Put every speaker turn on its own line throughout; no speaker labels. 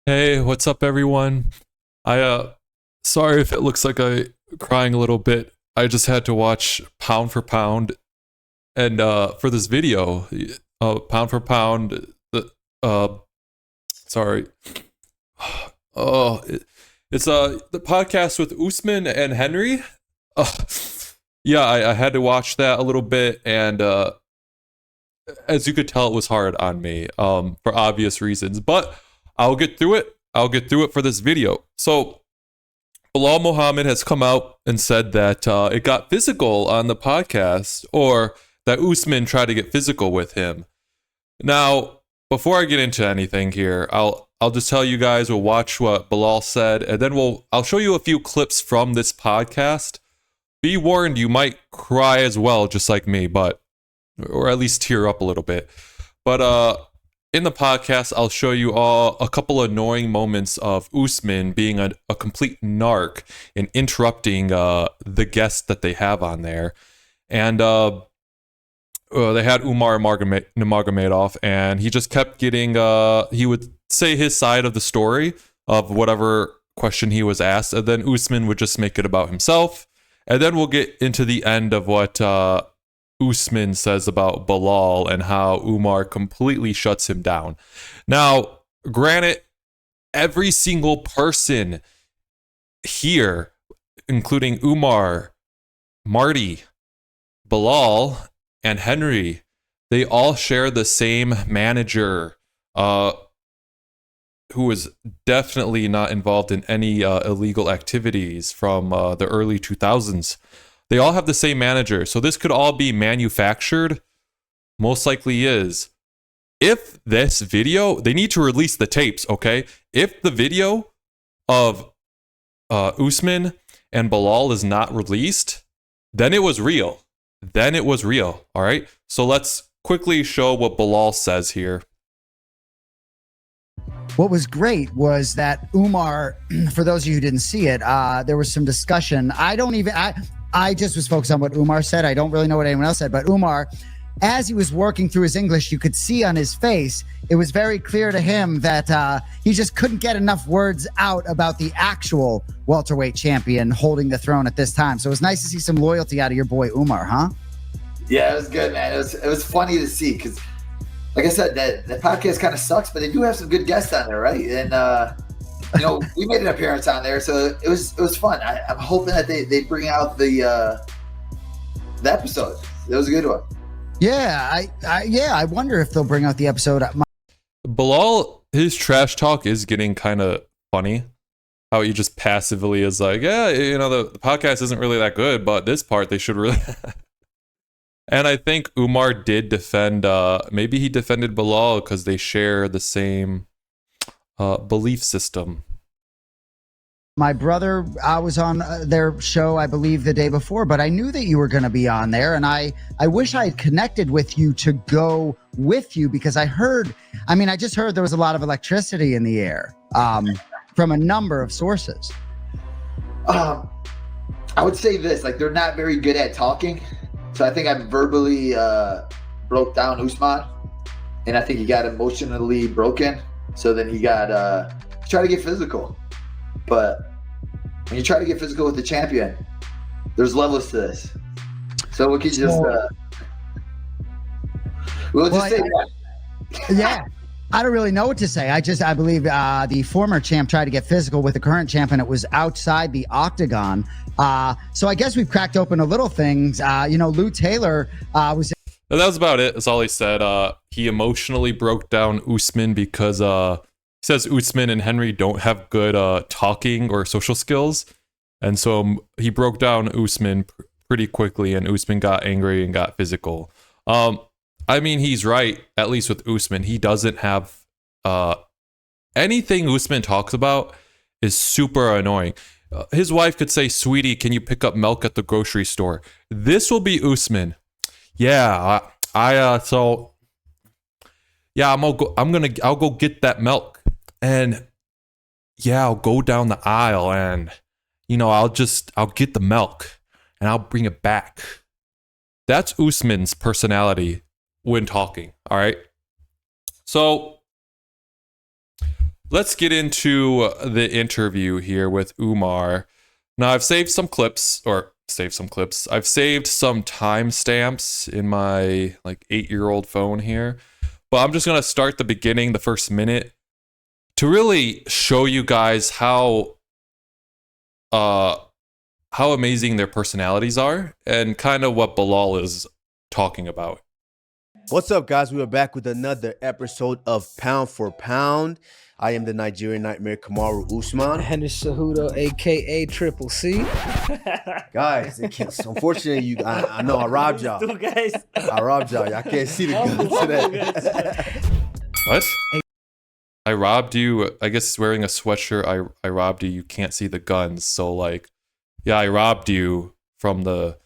Hey, what's up, everyone? I sorry if it looks like I crying a little bit. I just had to watch Pound for Pound, and for this video, Pound for Pound. Uh, sorry. It's the podcast with Usman and Henry. Uh, yeah, I had to watch that a little bit, and as you could tell, it was hard on me, for obvious reasons. But I'll get through it. I'll get through it for this video. So, Belal Muhammad has come out and said that it got physical on the podcast, or that Usman tried to get physical with him. Now, before I get into anything here, I'll just tell you guys we'll watch what Belal said, and then I'll show you a few clips from this podcast. Be warned, you might cry as well, just like me, or at least tear up a little bit. But in the podcast, I'll show you all a couple annoying moments of Usman being a complete narc and interrupting the guests that they have on there. And they had Umar Nurmagomedov, and he just kept getting, he would say his side of the story of whatever question he was asked, and then Usman would just make it about himself. And then we'll get into the end of what Usman says about Belal and how Umar completely shuts him down. Now, granted, every single person here, including Umar, Marty, Belal, and Henry, they all share the same manager, who is definitely not involved in any illegal activities from the early 2000s. They all have the same manager, so this could all be manufactured. Most likely is. If this video, they need to release the tapes, okay? If the video of Usman and Belal is not released, then it was real. Then it was real, all right? So let's quickly show what Belal says here.
What was great was that Umar, for those of you who didn't see it, there was some discussion. I just was focused on what Umar said. I don't really know what anyone else said, but Umar, as he was working through his English, you could see on his face, it was very clear to him that he just couldn't get enough words out about the actual welterweight champion holding the throne at this time. So it was nice to see some loyalty out of your boy Umar, huh?
Yeah, it was good, man. It was funny to see because, like I said, that podcast kind of sucks, but they do have some good guests on there, right? And we made an appearance on there, so it was fun. I'm hoping that they bring out the episode. It was a good one.
Yeah, I wonder if they'll bring out the episode.
Belal, his trash talk is getting kind of funny. How he just passively is like, yeah, the podcast isn't really that good, but this part they should really. And I think Umar did defend, maybe he defended Belal because they share the same belief system.
My brother was on their show, I believe, the day before, but I knew that you were going to be on there, and I wish I had connected with you to go with you because I just heard there was a lot of electricity in the air from a number of sources.
I would say this, like, they're not very good at talking. So I think I verbally broke down Usman, and I think he got emotionally broken. So then he got tried to get physical. But when you try to get physical with the champion, there's levels to this. So we could just we'll just say that.
Yeah. I don't really know what to say. I believe the former champ tried to get physical with the current champ, and it was outside the octagon. So I guess we've cracked open a little things. Lou Taylor was.
That was about it. That's all he said. He emotionally broke down Usman because he says Usman and Henry don't have good talking or social skills. And so he broke down Usman pretty quickly, and Usman got angry and got physical. I mean, he's right, at least with Usman. He doesn't have anything Usman talks about is super annoying. His wife could say, "Sweetie, can you pick up milk at the grocery store?" This will be Usman. Yeah, I'll go get that milk. And yeah, I'll go down the aisle and I'll get the milk and I'll bring it back. That's Usman's personality when talking, all right? So let's get into the interview here with Umar. Now, I've saved some clips. I've saved some timestamps in my like 8-year-old phone here, but I'm just gonna start the beginning, the first minute, to really show you guys how amazing their personalities are and kind of what Belal is talking about.
What's up, guys? We are back with another episode of Pound for Pound. I am the Nigerian Nightmare, Kamaru Usman.
Henry Cejudo, aka Triple C.
Guys, unfortunately, I know I robbed y'all.
Two guys.
I robbed y'all. I can't see the guns today.
What? I robbed you. I guess wearing a sweatshirt. I robbed you. You can't see the guns. So like, yeah, I robbed you from the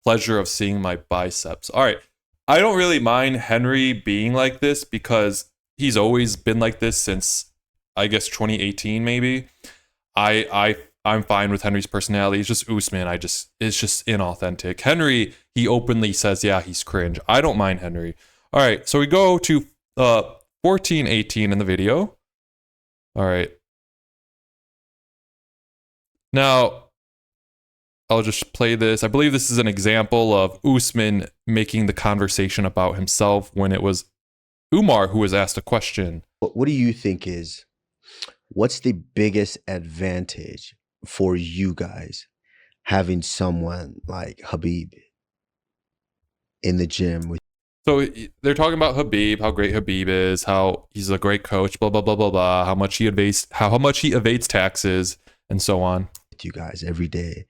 pleasure of seeing my biceps. All right. I don't really mind Henry being like this because he's always been like this since, I guess, 2018 maybe. I'm fine with Henry's personality. It's just Usman. It's just inauthentic. Henry, he openly says, yeah, he's cringe. I don't mind Henry. All right, so we go to 14:18 in the video. All right. Now, I'll just play this. I believe this is an example of Usman making the conversation about himself when it was Umar who was asked a question.
What do you think what's the biggest advantage for you guys having someone like Khabib in the gym with?
So they're talking about Khabib, how great Khabib is, how he's a great coach, blah blah blah blah blah, how much he evades taxes, and so on.
You guys every day,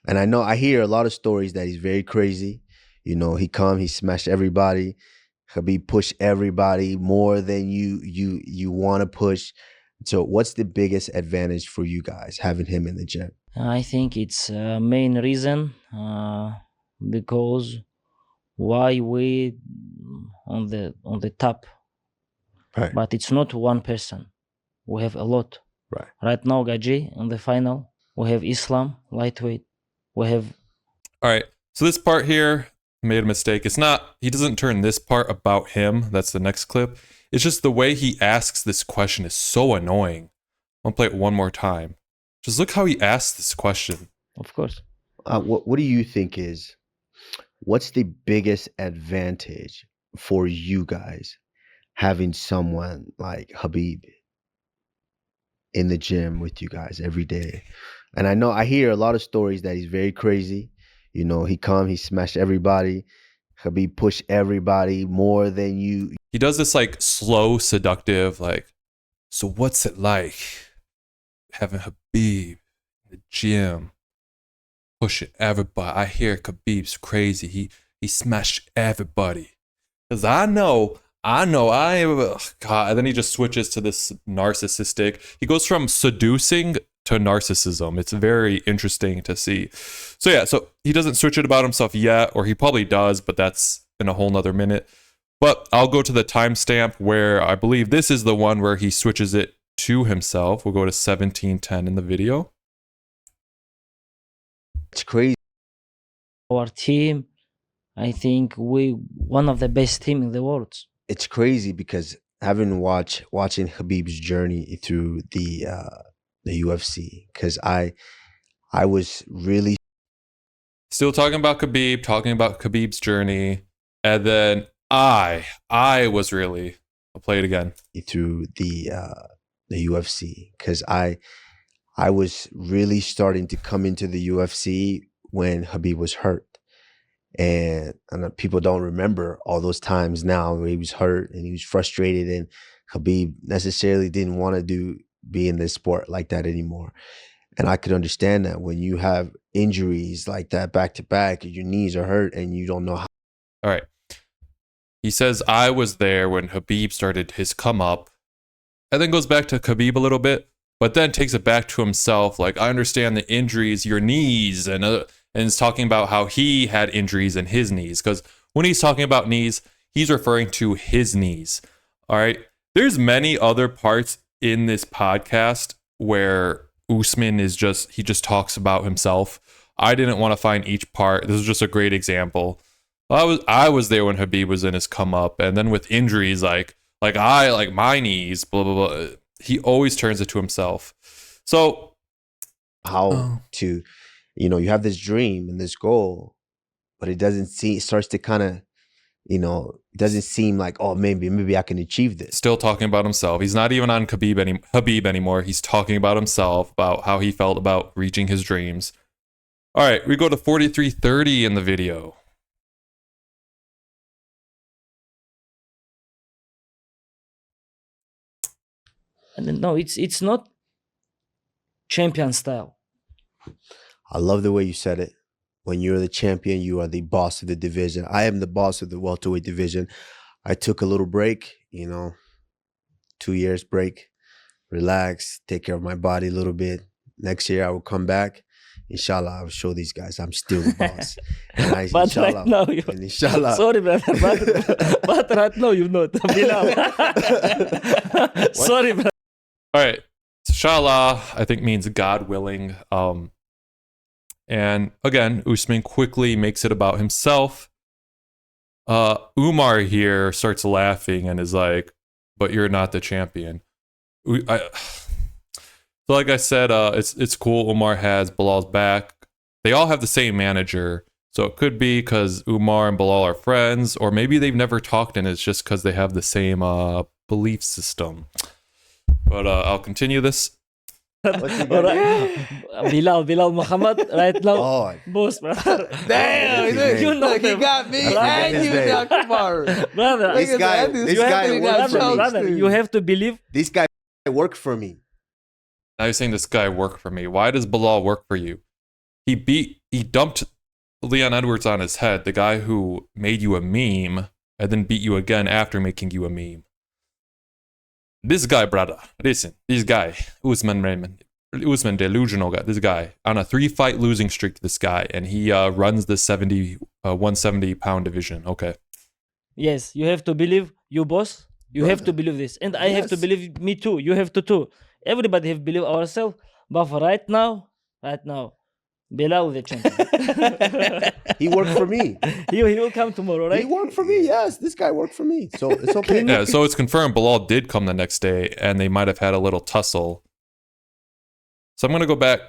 and I hear a lot of stories that he's very crazy. You know, he smashed everybody. Khabib push everybody more than you want to push. So what's the biggest advantage for you guys having him in the gym?
I think it's main reason because why we on the top,
Right.
but it's not one person. We have a lot. Right now, Gaji in the final. We have Islam lightweight. We have.
All right. So this part here, made a mistake. It's not, he doesn't turn this part about him. That's the next clip. It's just the way he asks this question is so annoying. I'll play it one more time. Just look how he asks this question.
Of course.
What do you think what's the biggest advantage for you guys having someone like Khabib in the gym with you guys every day? And I hear a lot of stories that he's very crazy. You know, he smashed everybody. Khabib push everybody more than you.
He does this like slow, seductive, like, so what's it like having Khabib in the gym, pushing everybody? I hear Khabib's crazy. He smashed everybody. Because I know, I am, God. And then he just switches to this narcissistic. He goes from seducing to narcissism. It's very interesting to see. So yeah, so he doesn't switch it about himself yet, or he probably does, but that's in a whole nother minute. But I'll go to the timestamp where I believe this is the one where he switches it to himself. We'll go to 17:10 in the video.
It's crazy.
Our team, I think we one of the best team in the world.
It's crazy because having watching Khabib's journey through the UFC, because I was really
Still talking about Khabib, talking about Khabib's journey, and then I was really, I'll play it again.
through the UFC, because I was really starting to come into the UFC when Khabib was hurt, and people don't remember all those times now where he was hurt and he was frustrated, and Khabib necessarily didn't want to be in this sport like that anymore. And I could understand that when you have injuries like that back to back, your knees are hurt and you don't know how.
All right. He says, I was there when Khabib started his come up, and then goes back to Khabib a little bit, but then takes it back to himself. Like, I understand the injuries, your knees, and is talking about how he had injuries in his knees. Because when he's talking about knees, he's referring to his knees. All right. There's many other parts in this podcast where Usman he just talks about himself. I didn't want to find each part. This is just a great example. I was there when Khabib was in his come up, and then with injuries like my knees, blah blah blah. he always turns it to himself. So
How to, you have this dream and this goal, but it starts to kind of, it doesn't seem like, oh, maybe I can achieve this.
Still talking about himself. He's not even on Habib anymore. He's talking about himself, about how he felt about reaching his dreams. All right, we go to 43:30 in the video.
And then, no, it's not champion style.
I love the way you said it. When you're the champion, you are the boss of the division. I am the boss of the welterweight division. I took a little break, 2 years break, relax, take care of my body a little bit. Next year I will come back. Inshallah, I will show these guys I'm still the boss. And
But
inshallah,
right now,
and inshallah.
sorry, brother, but right now you're not. Bilal. Sorry, brother.
All right. Inshallah, I think means God willing. And again, Usman quickly makes it about himself. Umar here starts laughing and is like, but you're not the champion. So like I said, it's cool. Umar has Belal's back. They all have the same manager. So it could be because Umar and Belal are friends, or maybe they've never talked and it's just because they have the same belief system. But I'll continue this.
Belal Muhammad right now.
Oh,
Boss, brother.
Damn,
Look,
you know
look, he
them.
got me
Right.
and you now, Kamaru.
Brother,
This guy,
Look at
this
that.
guy
You have to
worked for me.
brother, you have to believe.
This guy worked for me.
Now you're saying this guy worked for me. Why does Belal work for you? He dumped Leon Edwards on his head, the guy who made you a meme, and then beat you again after making you a meme. This guy, brother, listen, this guy, Usman delusional guy, this guy, on a 3-fight losing streak, this guy, and he runs the 170-pound division. Okay.
Yes, you have to believe you, boss. You have to believe this. And I have to believe me too. You have to too. Everybody have to believe ourselves. But for right now, Belal the champion.
He worked for me.
he will come tomorrow, right?
He worked for me. Yes, this guy worked for me. So it's okay.
Yeah, so it's confirmed Belal did come the next day, and they might have had a little tussle. So I'm going to go back.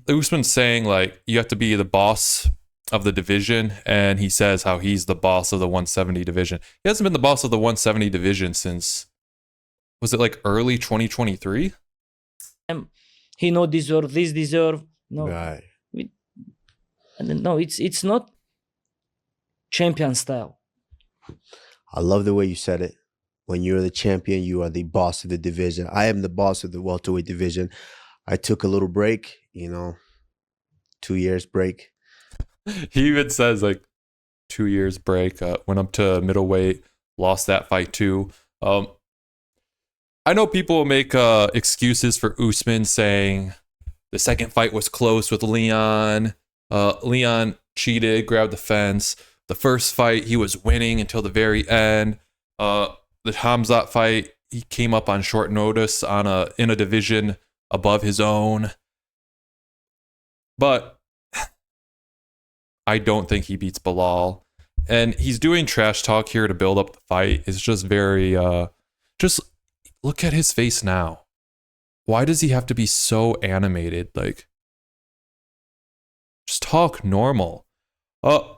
Usman's saying, like, you have to be the boss of the division, and he says how he's the boss of the 170 division. He hasn't been the boss of the 170 division since, was it like early 2023?
He no deserve, this deserve. No.
Right.
And then, no, it's not champion style.
I love the way you said it. When you're the champion, you are the boss of the division. I am the boss of the welterweight division. I took a little break, 2 years break.
He even says, like, 2 years break, went up to middleweight, lost that fight too. I know people make excuses for Usman, saying the second fight was close with Leon. Leon cheated, grabbed the fence. The first fight, he was winning until the very end. The Hamzat fight, he came up on short notice in a division above his own. But I don't think he beats Belal. And he's doing trash talk here to build up the fight. It's just very, just look at his face now. Why does he have to be so animated? Like, just talk normal. I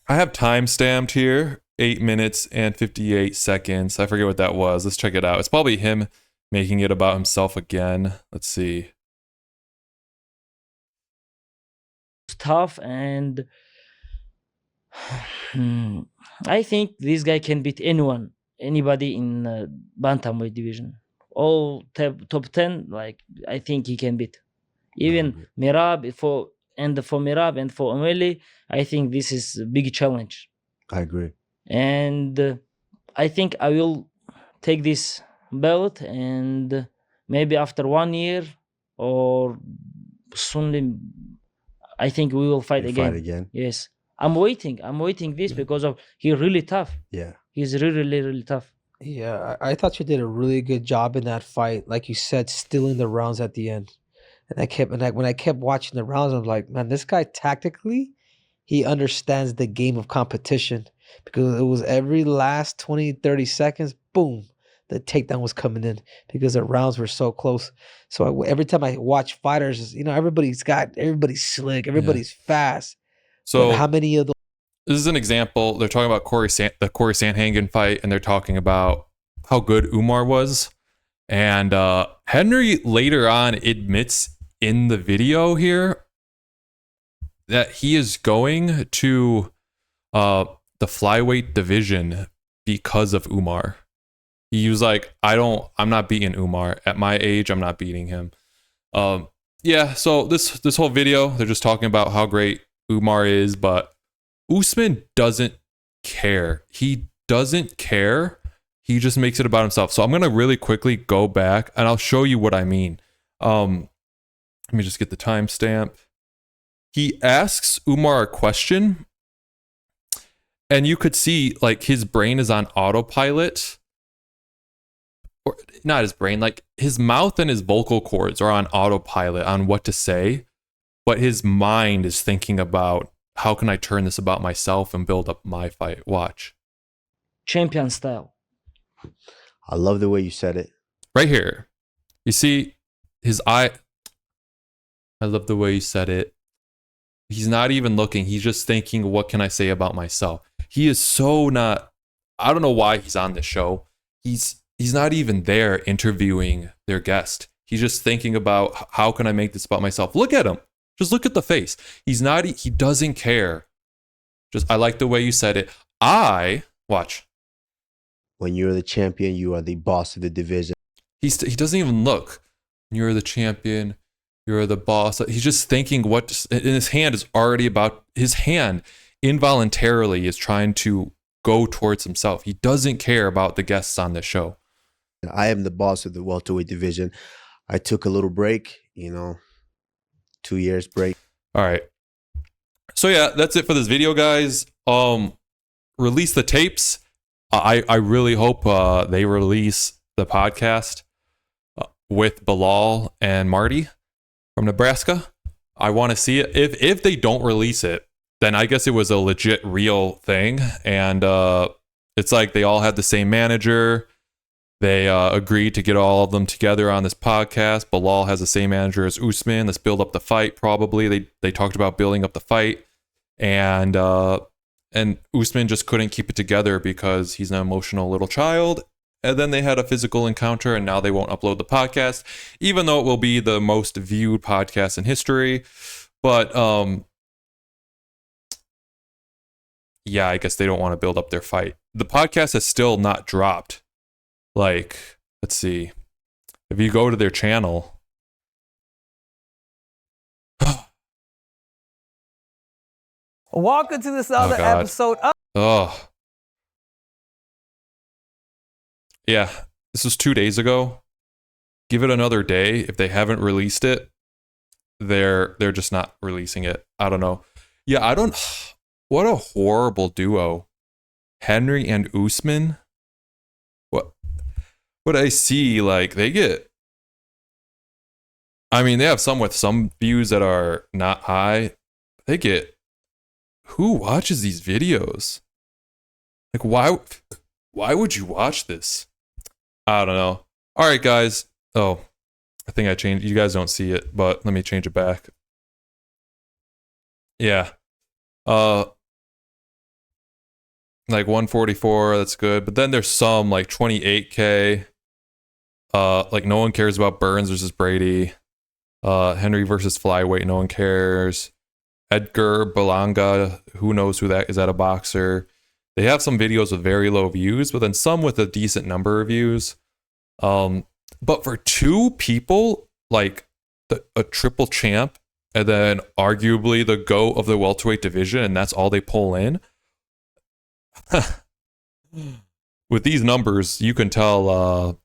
have time stamped here, 8 minutes and 58 seconds. I forget what that was. Let's check it out. It's probably him making it about himself again. Let's see.
Tough, and I think this guy can beat anybody in bantamweight division. All top 10, like, I think he can beat. Even Mirab, for Mirab and for Omeli, I think this is a big challenge.
I agree.
And I think I will take this belt, and maybe after 1 year or soon, I think we will fight again. Yes. I'm waiting this because of he's really tough.
Yeah.
He's really, really tough.
Yeah, I thought you did a really good job in that fight. Like you said, stealing the rounds at the end. And when I kept watching the rounds, I'm like, man, this guy tactically, he understands the game of competition, because it was every last 20, 30 seconds, boom, the takedown was coming in because the rounds were so close. So every time I watch fighters, everybody's slick, everybody's fast.
So
but how many of those?
This is an example. They're talking about the Corey Sandhagen fight, and they're talking about how good Umar was. And Henry later on admits in the video here that he is going to the flyweight division because of Umar. He was like, I'm not beating Umar. At my age, I'm not beating him. Yeah, so this whole video, they're just talking about how great Umar is, but Usman doesn't care. He doesn't care. He just makes it about himself. So I'm going to really quickly go back and I'll show you what I mean. Let me just get the timestamp. He asks Umar a question and you could see like his brain is on autopilot. Or not his brain, like his mouth and his vocal cords are on autopilot on what to say, but his mind is thinking about how can I turn this about myself and build up my fight. Watch.
Champion style.
I love the way you said it.
Right here. You see his eye. I love the way you said it. He's not even looking. He's just thinking, what can I say about myself? He is so not, I don't know why he's on this show. He's not even there interviewing their guest. He's just thinking about how can I make this about myself? Look at him. Just look at the face. He doesn't care. I like the way you said it. Watch.
When you're the champion, you are the boss of the division.
He doesn't even look. You're the champion. You're the boss. He's just thinking and his hand is already his hand involuntarily is trying to go towards himself. He doesn't care about the guests on the show.
I am the boss of the welterweight division. I took a little break, 2 years break.
All right. So yeah, that's it for this video, guys. Release the tapes. I really hope they release the podcast with Belal and Marty from Nebraska. I want to see it. If they don't release it, then I guess it was a legit real thing. And it's like they all had the same manager. They agreed to get all of them together on this podcast. Belal has the same manager as Usman. Let's build up the fight. Probably they talked about building up the fight, and Usman just couldn't keep it together because he's an emotional little child. And then they had a physical encounter, and now they won't upload the podcast, even though it will be the most viewed podcast in history. But yeah, I guess they don't want to build up their fight. The podcast has still not dropped. Like, let's see. If you go to their channel.
Welcome to this other episode of.
Oh. Yeah, this was 2 days ago. Give it another day. If they haven't released it, they're just not releasing it. I don't know. Yeah, what a horrible duo. Henry and Usman. What I see, like, they have some with some views that are not high. Who watches these videos? Like, why would you watch this? I don't know. All right, guys. Oh, I think I changed. You guys don't see it, but let me change it back. Yeah. Like 144, that's good. But then there's some like 28K. Like no one cares about Burns versus Brady. Henry versus flyweight, no one cares. Edgar Berlanga, who knows who that is, that a boxer? They have some videos with very low views, but then some with a decent number of views. But for two people, like a triple champ, and then arguably the GOAT of the welterweight division, and that's all they pull in. With these numbers, you can tell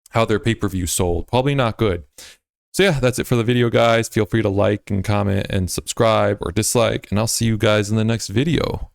how their pay-per-view sold. Probably not good. So yeah, that's it for the video, guys. Feel free to like and comment and subscribe or dislike, and I'll see you guys in the next video.